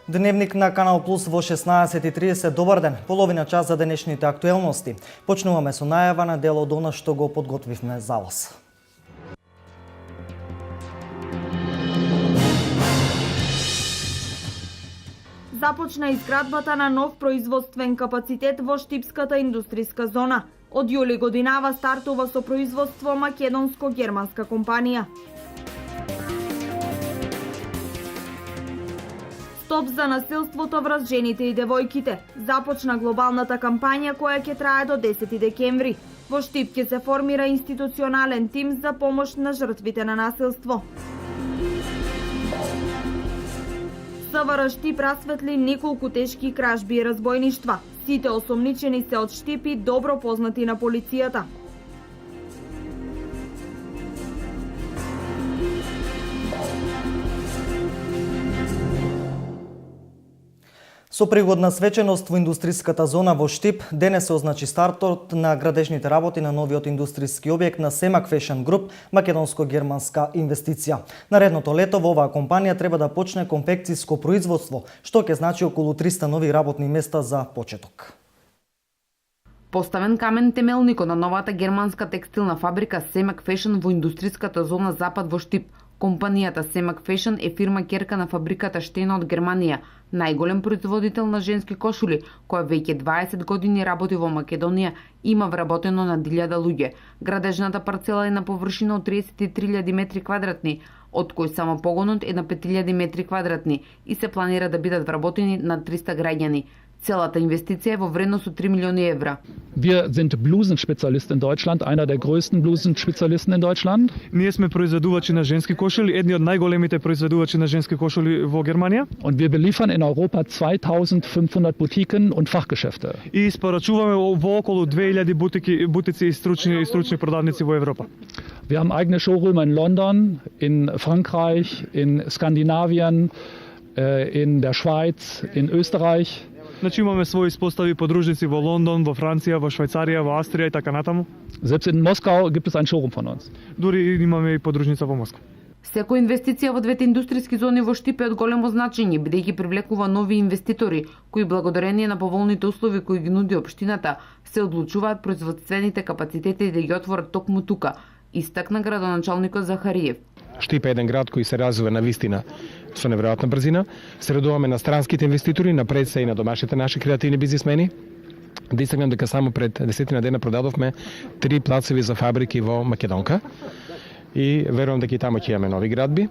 Дневник на Канал Плюс во 16:30. Добар ден, половина час за денешните актуелности. Почнуваме со најава на дел од она што го подготвивме за вас. Започна изградбата на нов производствен капацитет во Штипската индустријска зона. Од јули годинава стартува со производство македонско-германска компанија. Стоп за насилството врз жените и девојките. Започна глобалната кампања која ќе трае до 10 декември. Во Штип ќе се формира институционален тим за помош на жртвите на насилство. СВР Штип расветли неколку тешки кражби и разбојништва. Сите осомничени се од Штип и добро познати на полицијата. Со пригодна свеченост во индустријската зона во Штип, денес се означи стартот на градежните работи на новиот индустријски објект на Семак Фешн Груп, македонско-германска инвестиција. Наредното лето во оваа компанија треба да почне конфекцијско производство, што ќе значи околу 300 нови работни места за почеток. Поставен камен темелникот на новата германска текстилна фабрика Семак Фешн во индустријската зона Запад во Штип. Компанијата Семак Фешн е фирма ќерка на фабриката Штена од Германија, најголем производител на женски кошули, која веќе 20 години работи во Македонија и има вработено на 1000 луѓе. Градежната парцела е на површина од 33.000 метри квадратни, од кои само погонот е на 5.000 метри квадратни и се планира да бидат вработени на 300 граѓани. Целата инвестиција е во вредност од 3 милиони евра. Wir sind Blusenspezialist in Deutschland, einer der größten Blusenspezialisten in Deutschland. Ние сме произведувачи на женски кошули, едни од најголемите произведувачи на женски кошули во Германија. Und wir beliefern in Europa 2500 Boutiquen und Fachgeschäfte. И испорачуваме во околу 2000 бутици и стручни продавници во Европа. Wir haben eigene Showroomer in London, in Frankreich, in Skandinavien, in der Schweiz, in Österreich. Значи имаме своји испостави подружници во Лондон, во Франција, во Швајцарија, во Австрија и така натаму. Selbst in Moskau gibt es ein Showroom von uns. Дури имаме и подружница во Москва. Секоја инвестиција во двете индустријски зони во Штип е од големо значење, бидејќи привлекува нови инвеститори, кои благодарение на поволните услови кои ги нуди општината, се одлучуваат производствените капацитети да ги отворат токму тука, истакна градоначалникот Захариев. Штип е еден град кој се развива на вистина со неверојатна брзина. Се радуваме на странските инвеститори, напред се и на домашните наши креативни бизнисмени. Да истакнем дека само пред 10 дена продадовме 3 плацеви за фабрики во Македонка и верувам дека и таму ќе имаме нови градби.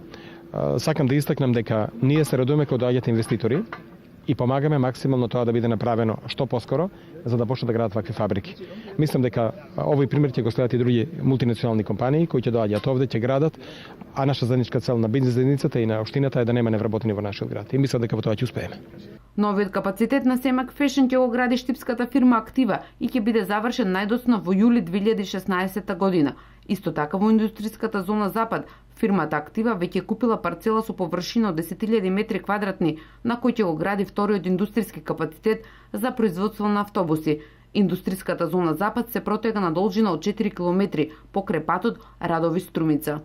Сакам да истакнем дека ние се радуваме кога доаѓаат инвеститори и помагаме максимално тоа да биде направено што поскоро, за да почнат да градат вакви фабрики. Мислам дека овој пример ќе го следат и други мултинационални компании кои ќе доаѓаат овде, ќе градат, а наша заедничка цел на бизнис заедницата и на општината е да нема невработени во нашиот град. И мислам дека во тоа ќе успееме. Новиот капацитет на Семак Фешн ќе го гради штипската фирма Актива и ќе биде завршен најдоцна во јули 2016 година. Исто така во индустријската зона Запад, фирмата Актива веќе купила парцела со површина од 10.000 метри квадратни, на кој ќе го гради вториот индустријски капацитет за производство на автобуси. Индустријската зона Запад се протега на должина од 4 километри покрај патот Радови Струмица.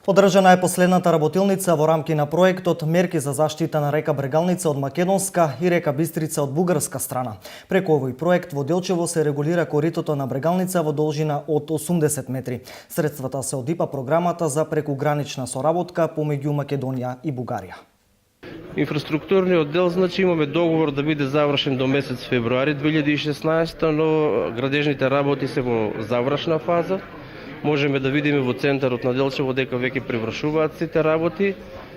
Одржана е последната работилница во рамки на проектот Мерки за заштита на река Брегалница од македонска и река Бистрица од бугарска страна. Преку овој проект во Делчево се регулира коритото на Брегалница во должина од 80 метри. Средствата се од ИПА програмата за прекугранична соработка помеѓу Македонија и Бугарија. Инфраструктурниот дел, значи имаме договор да биде завршен до месец февруари 2016, но градежните работи се во завршна фаза. Можеме да видиме во центарот на Делчево дека веќе привршуваат сите работи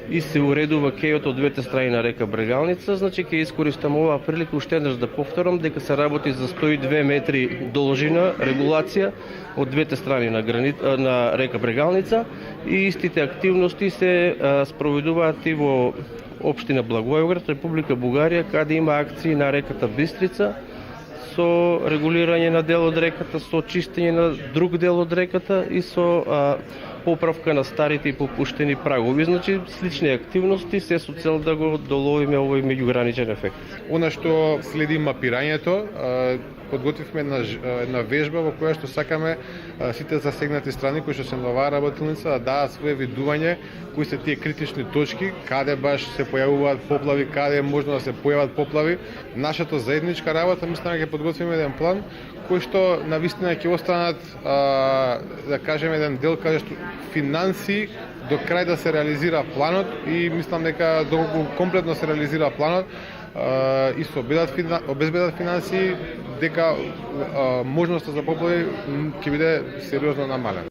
и се уредува кејот од двете страни на река Брегалница. Значи ќе искористам оваа прилика уште еднаш да повторам дека се работи за 102 метри должина регулација од двете страни на река Брегалница и истите активности се спроведуваат и во општина Благоевград, Република Бугарија, каде има акции на реката Бистрица со регулирање на дел од реката, со чистење на друг дел од реката и со поправка на старите и попуштени прагови, значи слични активности се со цел да го доловиме овој меѓуграничен ефект. Она што следи мапирањето, подготвивме една вежба во која што сакаме сите засегнати страни кои што се на оваа работилница да дадат свое видување кои се тие критични точки, каде баш се појавуваат поплави, каде е можно да се појават поплави. Нашата заедничка работа, мислам дека ќе подготвиме еден план кој што навистина ќе останат да кажеме еден дел каде што финанси до крај да се реализира планот и мислам дека доколку комплетно се реализира планот и се обезбедат финанси, дека можноста за поплави ќе биде сериозно намалена.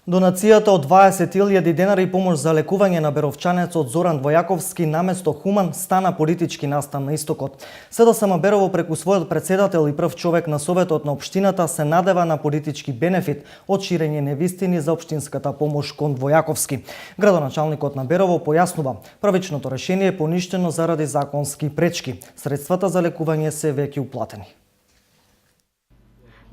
Донацијата од 20.000 денари и помош за лекување на беровчанецот Зоран Војаковски наместо хуман стана политички настан на истокот. СДСМ Берово преку својот председател и прв човек на Советот на општината се надева на политички бенефит од ширење невистини за општинската помош кон Војаковски. Градоначалникот на Берово појаснува, првичното решение е поништено заради законски пречки. Средствата за лекување се веќе уплатени.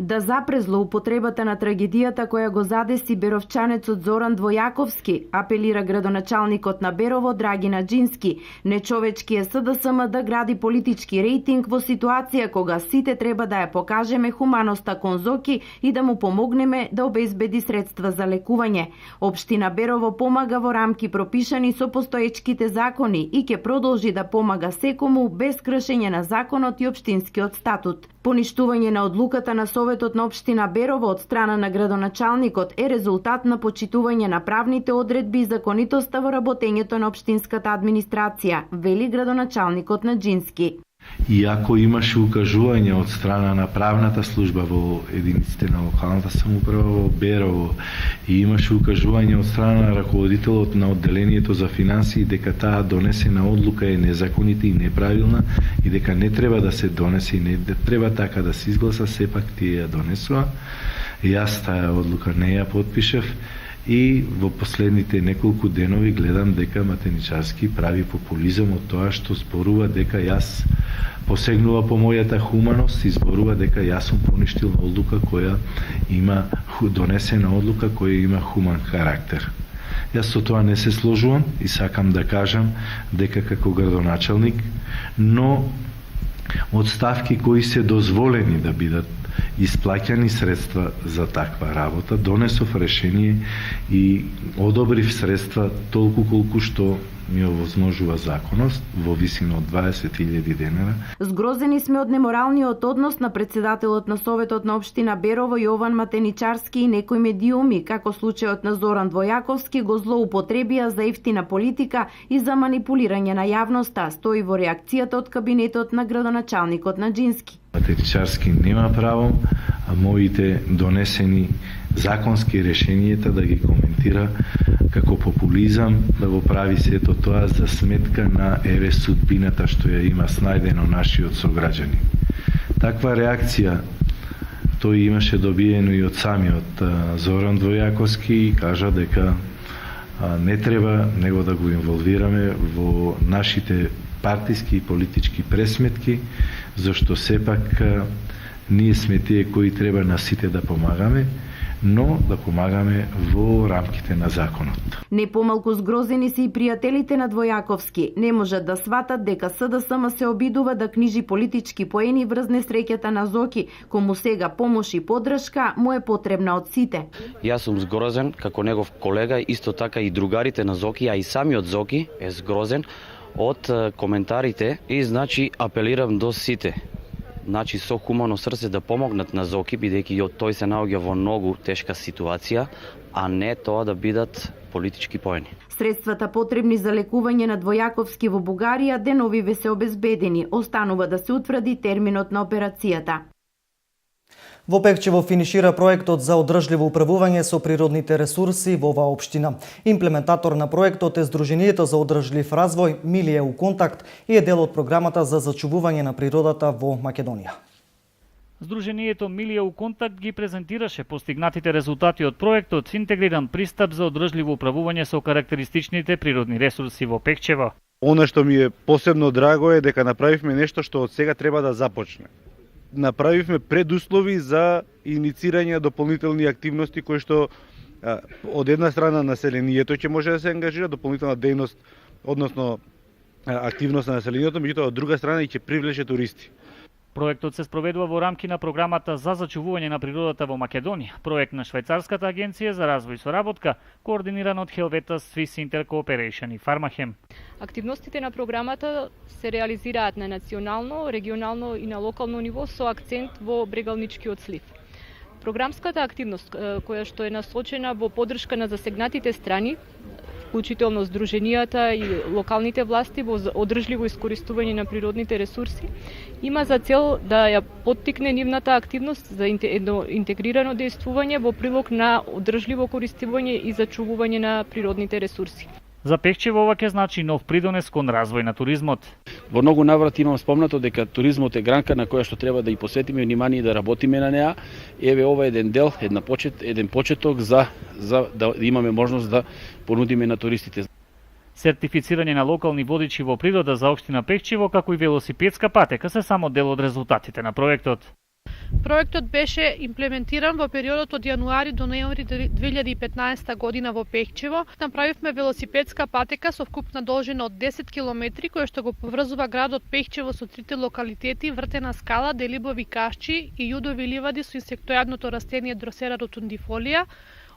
Да запре злоупотребата на трагедијата која го задеси беровчанецот Зоран Војаковски, апелира градоначалникот на Берово Драгина Джински. Нечовечки е СДСМ да гради политички рейтинг во ситуација кога сите треба да ја покажеме хуманоста кон Зоки и да му помогнеме да обезбеди средства за лекување. Општина Берово помага во рамки пропишани со постоечките закони и ќе продолжи да помага секому без кршење на законот и општинскиот статут. Поништување на одлуката на Советот на општина Берово од страна на градоначалникот е резултат на почитување на правните одредби и законитоста во работењето на општинската администрација, вели градоначалникот на Джински. Иако имаше укажување од страна на правната служба во единиците на локалната самоуправа во Берово и имаше укажување од страна на раководителот на одделението за финансии дека таа донесена одлука е незаконита и неправилна и дека не треба да се донесе и не треба така да се изгласа, сепак тие ја донесува. Јас таа одлука не ја потпишев и во последните неколку денови гледам дека Матеничарски прави популизам од тоа што зборува дека јас посегнува по мојата хуманост и зборува дека јас сум поништил одлука која има донесена одлука која има хуман карактер. Јас со тоа не се сложувам и сакам да кажам дека како градоначалник, но од ставки кои се дозволени да бидат исплаќани средства за таква работа, донесов решение и одобрив средства толку колку што ми овозможува законот во висина од 20.000 денара. Згрозени сме од неморалниот однос на председателот на Советот на општина Берово Јован Матеничарски и некои медиуми, како случајот на Зоран Војаковски го злоупотребија за ефтина политика и за манипулирање на јавноста, стои во реакцијата од кабинетот на градоначалникот на Джински. Матеничарски нема право, а моите донесени законски решенијата да ги коментира како популизам, да го прави сето тоа за сметка на судбината што ја има снајдено нашиот сограѓани. Таква реакција тој имаше добиено и од самиот Зоран Војаковски и кажа дека не треба него да го инволвираме во нашите партиски и политички пресметки, зашто сепак ние сме тие кои треба на сите да помагаме, но да помагаме во рамките на законот. Не помалку згрозени се и пријателите на Војаковски. Не можат да сватат дека СДСМ се обидува да книжи политички поени врз несреќата на Зоки, кому сега помош и поддршка му е потребна од сите. Јас сум згрозен како негов колега, исто така и другарите на Зоки, а и самиот Зоки е згрозен од коментарите и значи апелирам до сите. Значи со хумано срце да помогнат на Зоки, бидејќи тој се наоѓа во многу тешка ситуација, а не тоа да бидат политички поени. Средствата потребни за лекување на Војаковски во Бугарија денови ве се обезбедени. Останува да се утврди терминот на операцијата. Во Пекчево финишира проектот за одржливо управување со природните ресурси во оваа општина. Имплементатор на проектот е Сдруженијето за одржлив развој Милија у контакт и е дел од програмата за зачувување на природата во Македонија. Сдруженијето Милија у контакт ги презентираше постигнатите резултати од проектот с интегриран пристап за одржливо управување со карактеристичните природни ресурси во Пекчево. Она што ми е посебно драго е дека направивме нешто што од сега треба да започне. Направивме предуслови за иницирање дополнителни активности кои што Од една страна населението ќе може да се ангажира, дополнителна дејност, односно активност на населението, меѓутоа од друга страна и ќе привлече туристи. Проектот се спроведува во рамки на програмата за зачувување на природата во Македонија, проект на Швајцарската агенција за развој и соработка, координиран од Helvetas Swiss Intercooperation и Фармахем. Активностите на програмата се реализираат на национално, регионално и на локално ниво со акцент во брегалничкиот слив. Програмската активност, која што е насочена во поддршка на засегнатите страни, вклучително здруженијата и локалните власти во одржливо искористување на природните ресурси, има за цел да ја поттикне нивната активност за интегрирано дејствување во прилог на одржливо користување и зачувување на природните ресурси. За Пехчево ова ќе значи нов придонес кон развој на туризмот. Во многу наврати имам спомнато дека туризмот е гранка на која што треба да и посветиме внимание и да работиме на неа. Еве ова е еден дел, еден почеток за да имаме можност да понудиме на туристите. Сертифицирање на локални водичи во природа за општина Пехчево, како и велосипедска патека се само дел од резултатите на проектот. Проектот беше имплементиран во периодот од јануари до ноември 2015 година во Пехчево. Направивме велосипедска патека со вкупна должина од 10 км, која што го поврзува градот Пехчево со трите локалитети Вртена скала, Делибови кашчи и Јудови ливади со инсектојадното растение Дросера ротундифолија.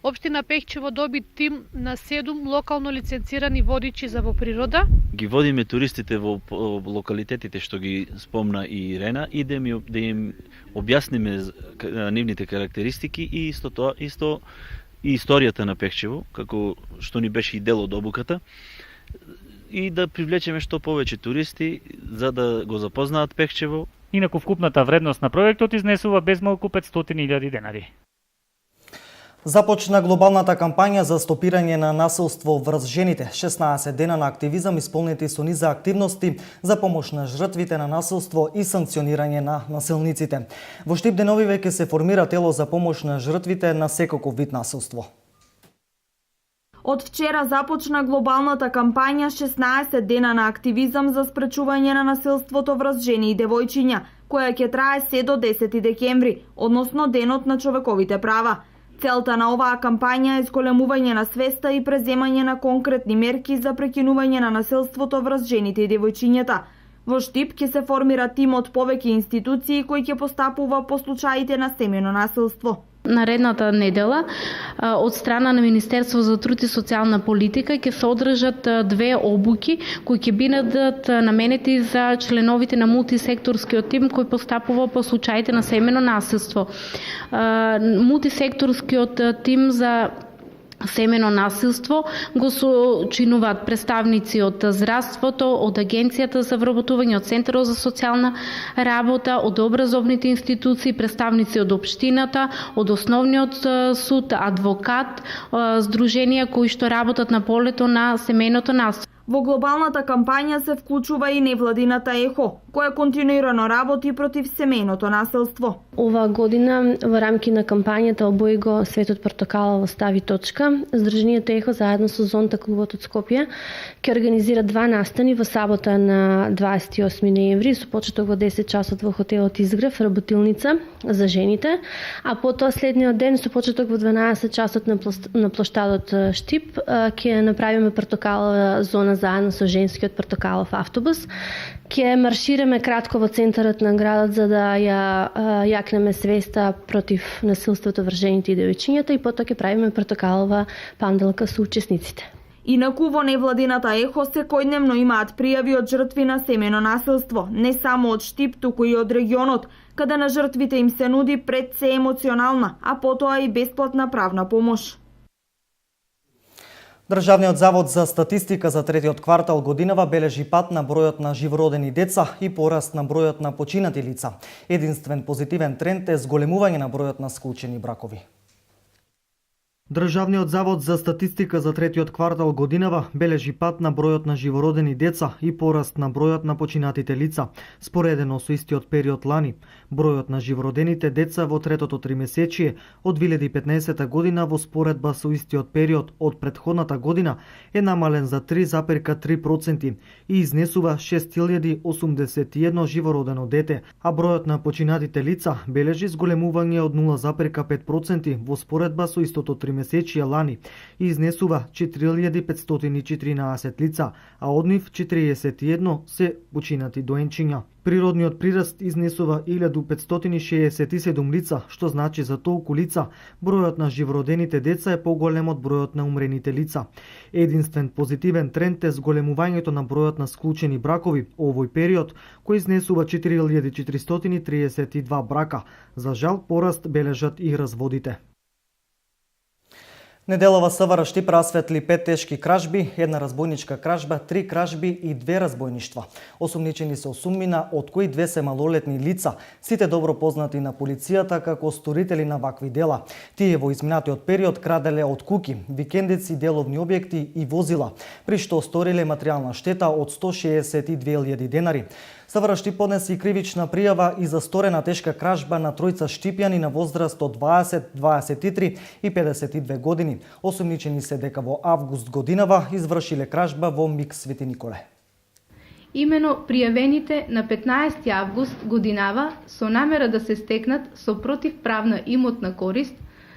Општина Пехчево доби тим на 7 локално лиценцирани водичи за во природа. Ги водиме туристите во локалитетите што ги спомна и Ирена и да им објасниме нивните карактеристики и исто и историјата на Пехчево, како што ни беше и дел од обуката, и да привлечеме што повеќе туристи за да го запознаат Пехчево. Инаку вкупната вредност на проектот изнесува безмалку 500.000 денари. Започна глобалната кампања за стопирање на насилство врз жените. 16 дена на активизам исполнети со низа активности за помош на жртвите на насилство и санкционирање на насилниците. Во Штип деновиве ќе се формира тело за помош на жртвите на секаков вид насилство. Од вчера започна глобалната кампања 16 дена на активизам за спречување на насилството врз жени и девојчиња, која ќе трае се до 10 декември, односно денот на човековите права. Целта на оваа кампања е зголемување на свеста и преземање на конкретни мерки за прекинување на насилството врз жените и девојчињата. Во Штип ќе се формира тим од повеќе институции кои ќе постапува по случаите на семејно насилство. Наредната недела од страна на Министерство за труд и социјална политика ќе се одржат 2 обуки кои ќе бидат наменети за членовите на мултисекторскиот тим кој постапува по случаите на семејно насилство. Мултисекторскиот тим за семејно насилство го сочинуваат представници од здравството, од Агенцијата за вработување, од Центарот за социјална работа, од образовните институции, представници од општината, од Основниот суд, адвокат, здруженија кои што работат на полето на семејното насилство. Во глобалната кампања се вклучува и невладината ЕХО, која континуирано работи против семејното насилство. Оваа година во рамки на кампањата Обој го светот портокалово стави точка. Здруженијето ЕХО заедно со Зонта клубот од Скопје ќе организира 2 настани во сабота на 28 ноември со почеток во 10 часот во хотелот Изгрев, работилница за жените, а потоа следниот ден со почеток во 12 часот на плоштадот Штип ќе направиме портокалова зона заедно со женскиот портокалов автобус. Ќе маршираме кратко во центарот на градот за да ја јакнеме свеста против насилството врз жените и девојчињата и потоа ќе правиме портокалова панделка со учесниците. Инаку во невладината ЕХО секојдневно имаат пријави од жртви на семејно насилство, не само од Штип, туку и од регионот, каде на жртвите им се нуди пред се емоционална, а потоа и бесплатна правна помош. Државниот завод за статистика за третиот квартал годинава бележи пат на бројот на живородени деца и пораст на бројот на починати лица. Единствен позитивен тренд е зголемување на бројот на склучени бракови. Државниот завод за статистика за третиот квартал годинава бележи пат на бројот на живородени деца и пораст на бројот на починатите лица, споредено со истиот период лани. Бројот на живородените деца во третото тримесечие од 2015 година во споредба со истиот период од претходната година е намален за 3,3% и изнесува 6081 живородено дете, а бројот на починатите лица бележи зголемување од 0,5% во споредба со истото тримесечие месечија лани и изнесува 4514 лица, а од нив 41 се починати доенчиња. Природниот прираст изнесува 1567 лица, што значи за толку лица бројот на живородените деца е поголем од бројот на умрените лица. Единствен позитивен тренд е зголемувањето на бројот на склучени бракови овој период, кој изнесува 4432 брака. За жал, пораст бележат и разводите. Неделова СВР Штип расветли 5 тешки кражби, една разбойничка кражба, 3 кражби и 2 разбойништва. Осумничени се осуммина, од кои 2 се малолетни лица, сите добро познати на полицијата како сторители на вакви дела. Тие во изминатиот период краделе од куки, викендици, деловни објекти и возила, при што сториле материјална штета од 162.000 денари. СВР Штип поднесе и кривична пријава и за сторена тешка кражба на тројца штипјани на возраст од 20, 23 и 52 години. Осумничени се дека во август годинава извршиле кражба во МИК Свети Николе. Имено пријавените на 15 август годинава со намера да се стекнат со противправна имотна корист,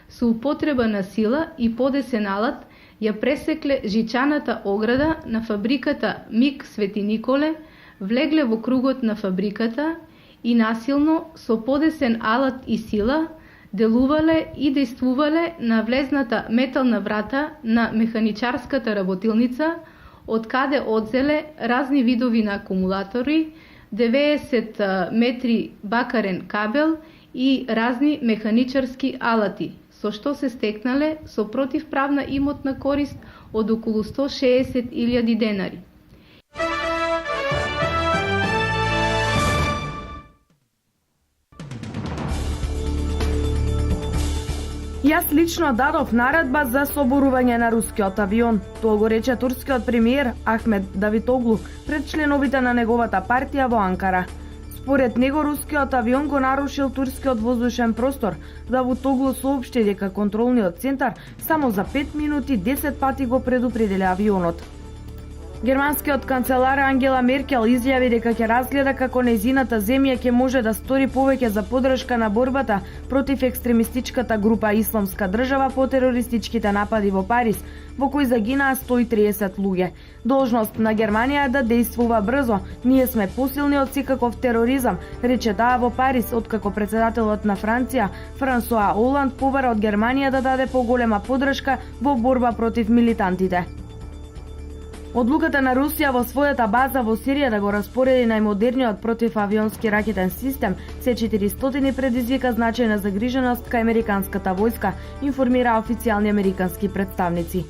со употреба на сила и подесен алат, ја пресекле жичаната ограда на фабриката МИК Свети Николе, влегле во кругот на фабриката и насилно со подесен алат и сила делувале и дејствувале на влезната метална врата на механичарската работилница, од каде одзеле разни видови на акумулатори, 90 метри бакарен кабел и разни механичарски алати, со што се стекнале со противправна имотна корист од околу 160.000 денари. Јас лично дадов наредба за соборување на рускиот авион. Тоа го рече турскиот премиер Ахмед Давитоглу пред членовите на неговата партија во Анкара. Според него рускиот авион го нарушил турскиот воздушен простор. Давитоглу соопшти дека контролниот центар само за 5 минути 10 пати го предупределе авионот. Германскиот канцелар Ангела Меркел изјави дека ќе разгледа како нејзината земја ќе може да стори повеќе за поддршка на борбата против екстремистичката група Исламска држава по терористичките напади во Париз, во кои загинаа 130 луѓе. Должност на Германија е да дејствува брзо. Ние сме посилни од секаков тероризам, рече таа во Париз, откако председателот на Франција, Франсуа Оланд, побара од Германија да даде поголема поддршка во борба против милитантите. Одлуката на Русија во својата база во Сирија да го распореди најмодерниот противавионски ракетен систем С-400 предизвика значајна загриженост кај американската војска, информира официјални американски представници.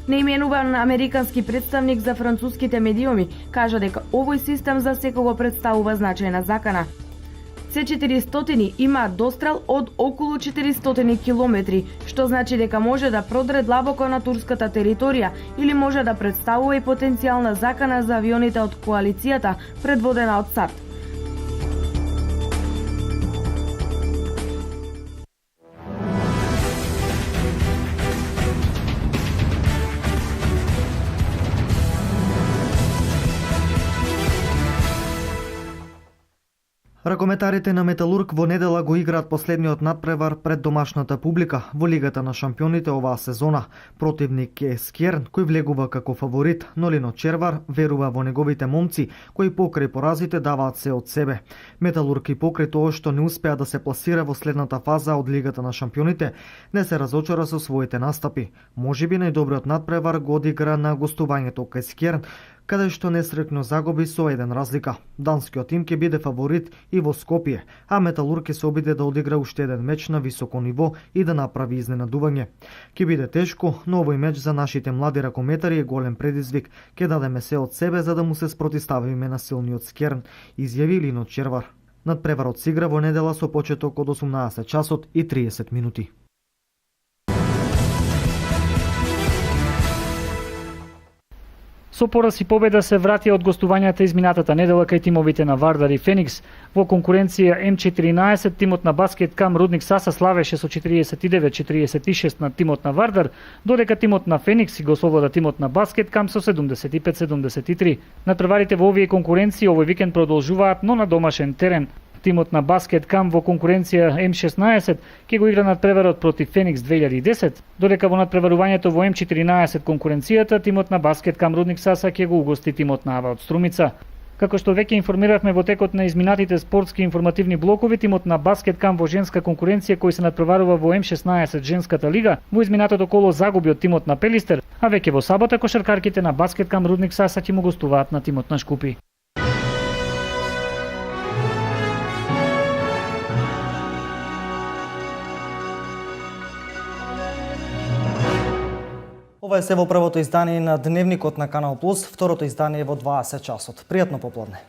Неименуван американски представник за француските медиуми кажа дека овој систем за секого представува значајна закана. С-400 има дострел од околу 400 километри, што значи дека може да продре длабоко на турската територија или може да представува и потенцијална закана за авионите од коалицијата предводена од САД. Ракометарите на Металург во недела го играат последниот надпревар пред домашната публика во Лигата на шампионите оваа сезона. Противник е Скjerн, кој влегува како фаворит, но Лино Червар верува во неговите момци, кои покрај поразите даваат се од себе. Металург и покрај тоа што не успеа да се пласира во следната фаза од Лигата на шампионите, не се разочара со своите настапи. Можеби најдобриот надпревар го одигра на гостувањето кај Скjerн, каде што несрекно загуби со 1 разлика. Данскиот тим ќе биде фаворит и во Скопје, а Металург ќе се обиде да одигра уште еден меч на високо ниво и да направи изненадување. Ќе биде тешко, но овој меч за нашите млади ракометари е голем предизвик. Ќе дадеме се од себе за да му се спротиставиме на силниот Скjerн, изјави Лино Червар. Надпреварот се игра во недела со почеток од 18 часот и 30 минути. Со пораз и победа се вратија од гостувањата изминатата недела кај тимовите на Вардар и Феникс. Во конкуренција М14 тимот на Баскет Кам Рудник Саса славеше со 49-46 на тимот на Вардар, додека тимот на Феникс го совлада тимот на Баскет Кам со 75-73. Надпреварите во овие конкуренции овој викенд продолжуваат, но на домашен терен. Тимот на баскет кам во конкуренција М16 ќе го игра надпреварот против Феникс 2010, додека во надпреварувањето во М14 конкуренцијата тимот на баскет кам Рудник Саса ќе го угости тимот на Ава од Струмица. Како што веќе информиравме во текот на изминатите спортски информативни блокови, тимот на баскет кам во женска конкуренција кој се надпреварува во М16 женската лига, во изминатото коло загуби од тимот на Пелистер, а веќе во сабота кошаркарките на баскет кам Рудник Саса ќе му гостуваат на тимот на Шкупи. Ова е се во првото издание на Дневникот на Канал Плюс, второто издание во 20 часот. Пријатно попладне.